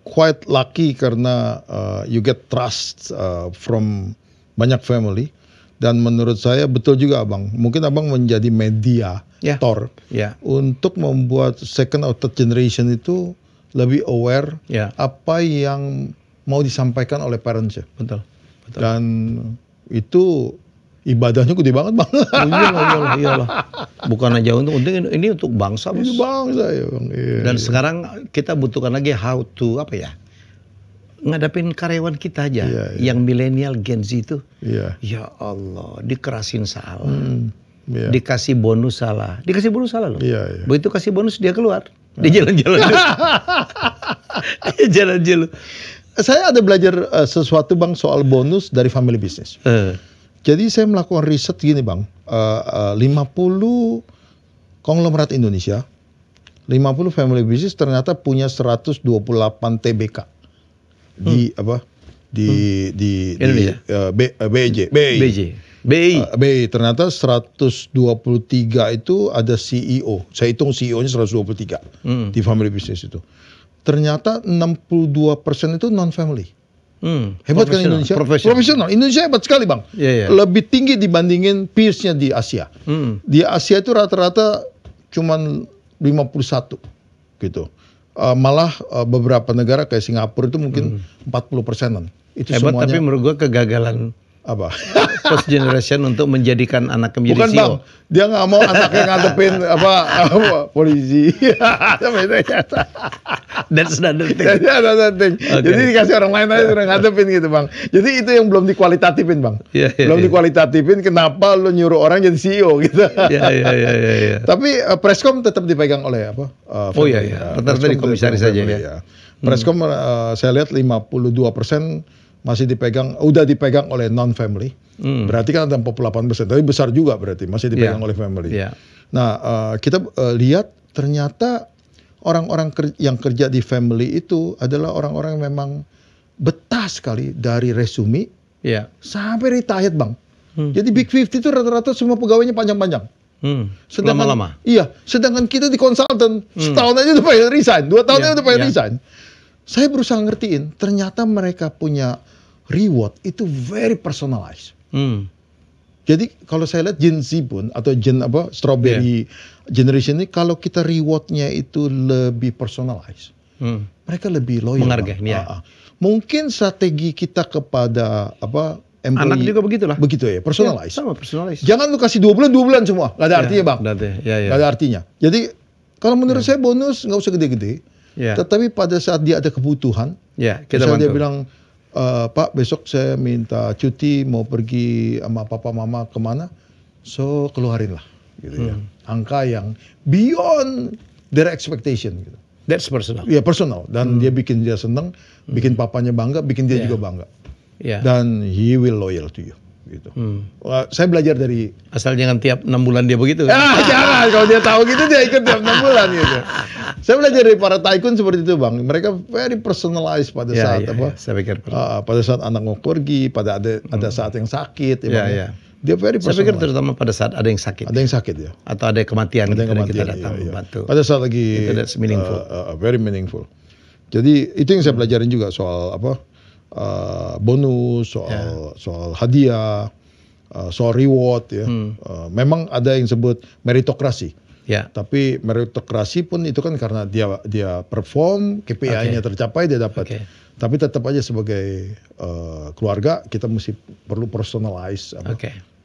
quite lucky karena you get trust from banyak family, dan menurut saya betul juga abang. Mungkin abang menjadi mediator untuk membuat second or third generation itu lebih aware apa yang mau disampaikan oleh parents-nya. Betul. Dan itu ibadahnya gede banget bang. Iyalah. Bukan aja untuk ini untuk bangsa. Ini bangsa ya bang. Dan sekarang kita butuhkan lagi how to ngadapin karyawan kita aja yang milenial Gen Z itu. Ya Allah, dikerasin salah. Dikasih bonus salah. Loh. Begitu kasih bonus dia keluar. Dia jalan-jalan. Jalan-jalan. Saya ada belajar sesuatu bang soal bonus dari family business. Jadi saya melakukan riset gini bang, 50 konglomerat Indonesia, 50 family business ternyata punya 128 TBK di Indonesia? BI ternyata 123 itu ada CEO. Saya hitung CEO-nya 123 di family business itu. Ternyata 62% itu non family. Hebat kan Indonesia? Profesional. Indonesia hebat sekali bang. Lebih tinggi dibandingin peers-nya di Asia. Di Asia itu rata-rata cuman 51 gitu. Malah beberapa negara kayak Singapura itu mungkin 40%-an. Itu hebat, semuanya. Tapi menurut gua kegagalan apa? First generation untuk menjadikan anaknya menjadi Bukan CEO. bang, dia nggak mau anaknya ngadepin polisi. That's another thing. Jadi dikasih orang lain aja udah ngadepin gitu bang. Jadi itu yang belum dikualitatifin bang. Belum dikualitatifin, kenapa lu nyuruh orang jadi CEO gitu. Tapi Prescom tetap dipegang oleh apa? Rata-rata di komisaris saja ya. Prescom saya lihat 52% masih udah dipegang oleh non-family. Berarti kan ada 48%, tapi besar juga berarti masih dipegang oleh family. Nah, kita lihat ternyata orang-orang yang kerja di family itu adalah orang-orang yang memang betah sekali dari resume sampai retired, Bang. Jadi Big 50 itu rata-rata semua pegawainya panjang-panjang. Lama-lama. Iya, sedangkan kita di konsultan setahun aja udah pengen resign, 2 tahun aja udah pengen resign. Saya berusaha ngertiin, ternyata mereka punya reward itu very personalized. Jadi kalau saya lihat Gen Z pun atau strawberry generation ini, kalau kita rewardnya itu lebih personalized, mereka lebih loyal. Menghargai. Mungkin strategi kita kepada employee, anak juga begitulah. Begitu ya, personalized. Sama personalized. Jangan lu kasih 2 bulan semua, nggak ada artinya, Bang. Nggak ada artinya. Jadi kalau menurut saya bonus nggak usah gede-gede. Tetapi pada saat dia ada kebutuhan, kita bantu. dia bilang, Pak besok saya minta cuti mau pergi sama papa mama kemana, so keluarin lah, gitu ya. Angka yang beyond their expectation, gitu. That's personal. Iya personal, dan dia bikin dia senang, bikin papanya bangga, bikin dia juga bangga. Dan he will loyal to you. Gitu. Saya belajar dari asal jangan tiap 6 bulan dia begitu. Jangan, kalau dia tahu gitu dia ikut tiap 6 bulan gitu. Saya belajar dari para tycoon seperti itu, Bang. Mereka very personalized pada saat saya pikir pada saat anak mau pergi, pada ada saat yang sakit, dia very personalized. Saya pikir terutama pada saat ada yang sakit. Ada yang sakit ya. Atau ada kematian, kita datang membantu. Pada saat lagi that's meaningful. Very meaningful. Jadi itu yang saya pelajarin juga soal bonus, soal hadiah, soal reward ya. Memang ada yang sebut meritokrasi. Tapi meritokrasi pun itu kan karena dia perform, KPI-nya tercapai, dia dapat. Tapi tetap aja sebagai keluarga kita mesti perlu personalize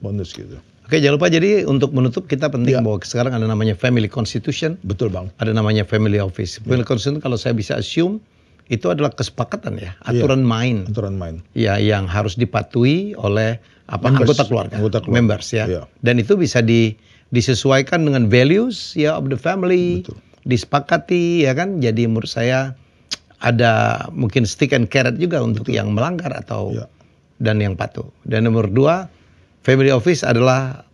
bonus gitu. Oke, jangan lupa jadi untuk menutup kita penting bahwa sekarang ada namanya family constitution. Betul, Bang. Ada namanya family office. Family constitution kalau saya bisa assume itu adalah kesepakatan aturan main. Aturan main. Ya, yang harus dipatuhi oleh anggota keluarga, members Dan itu bisa disesuaikan dengan values of the family, disepakati kan. Jadi menurut saya ada mungkin stick and carrot juga untuk yang melanggar atau dan yang patuh. Dan nomor 2, family office adalah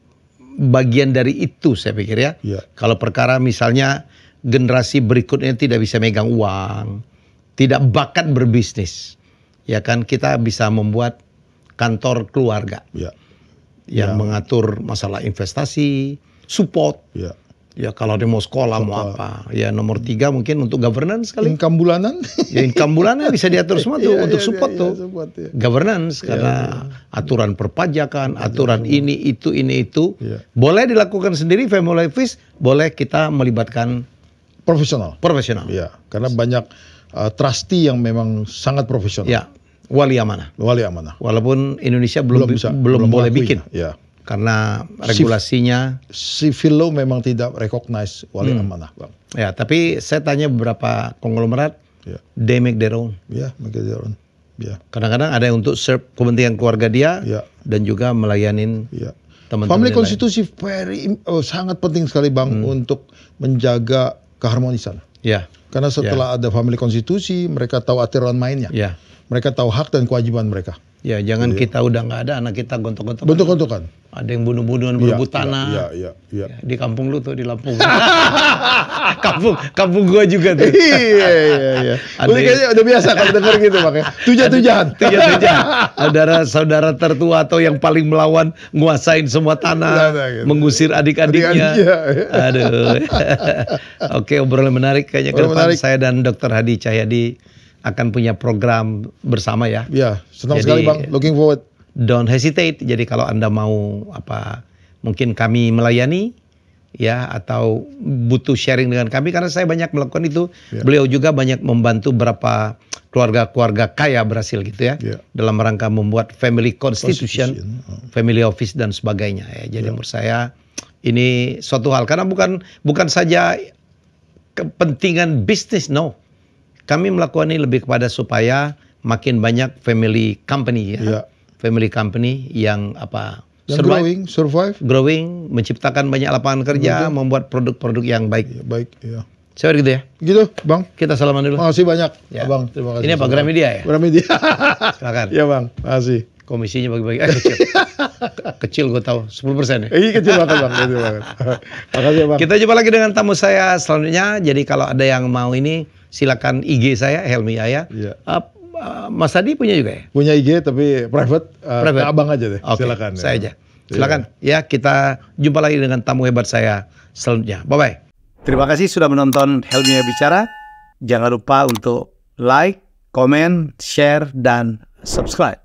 bagian dari itu saya pikir ya. Kalau perkara misalnya generasi berikutnya tidak bisa megang uang, tidak bakat berbisnis, ya kan kita bisa membuat kantor keluarga yang mengatur masalah investasi, support. Ya kalau dia mau sekolah mau apa. Ya nomor 3 mungkin untuk governance kali. Income bulanan. Ya income bulannya bisa diatur semua tuh untuk support tuh. Governance karena aturan perpajakan, aturan ini itu. Boleh dilakukan sendiri family office, boleh kita melibatkan profesional. Ya, karena banyak trustee yang memang sangat profesional. Wali amanah. Walaupun Indonesia belum boleh bikin. Karena regulasinya civil law memang tidak recognize wali amanah, Bang. Ya, tapi saya tanya beberapa konglomerat, they make their own. Make their own. Kadang-kadang ada yang untuk serve kepentingan keluarga dia dan juga melayanin teman-teman. Family konstitusi sangat penting sekali, Bang, untuk menjaga keharmonisan. Karena setelah ada family konstitusi, mereka tahu aturan mainnya. Mereka tahu hak dan kewajiban mereka. Jangan kita udah nggak ada, anak kita gontok-gontokan. Gontok-gontokan. Ada yang bunuh-bunuhan berebut tanah. Di kampung lu tuh, di Lampung. kampung gua juga tuh. Iya. Kayaknya udah biasa kalau denger gitu, makanya. Tuja-tujahan. Saudara tertua atau yang paling melawan nguasain semua tanah, mengusir adik-adiknya. Aduh. Oke, obrolan menarik kayaknya ke depan saya dan Dr. Hadi Cahyadi akan punya program bersama ya. Senang sekali, Bang. Looking forward. Don't hesitate. Jadi kalau Anda mau mungkin kami melayani atau butuh sharing dengan kami karena saya banyak melakukan itu. Beliau juga banyak membantu beberapa keluarga-keluarga kaya berhasil gitu dalam rangka membuat family constitution, family office dan sebagainya Jadi menurut saya ini suatu hal karena bukan saja kepentingan bisnis, no. Kami melakukan ini lebih kepada supaya makin banyak family company family company yang survive, growing, menciptakan banyak lapangan kerja, membuat produk-produk yang baik. Saya gitu ya. Gitu, Bang. Kita salaman dulu. Makasih banyak, Ya. Abang. Terima kasih. Ini apa, Gramedia ya? Gramedia. Silakan. Iya, Bang. Makasih. Komisinya bagi-bagi. Kecil. Kecil gue tahu, 10% ya. Kecil banget, Bang. Kecil banget. Makasih, Bang. Kita jumpa lagi dengan tamu saya selanjutnya. Jadi kalau ada yang mau ini, silakan IG saya, Helmi Yahya. Iya. Mas Adi punya juga ya? Punya IG tapi private. Private. Ke Abang aja deh. Oke, Silakan. saya ya. aja. Silakan. Ya, kita jumpa lagi dengan tamu hebat saya selanjutnya. Bye-bye. Terima kasih sudah menonton Helmi Yahya Bicara. Jangan lupa untuk like, komen, share, dan subscribe.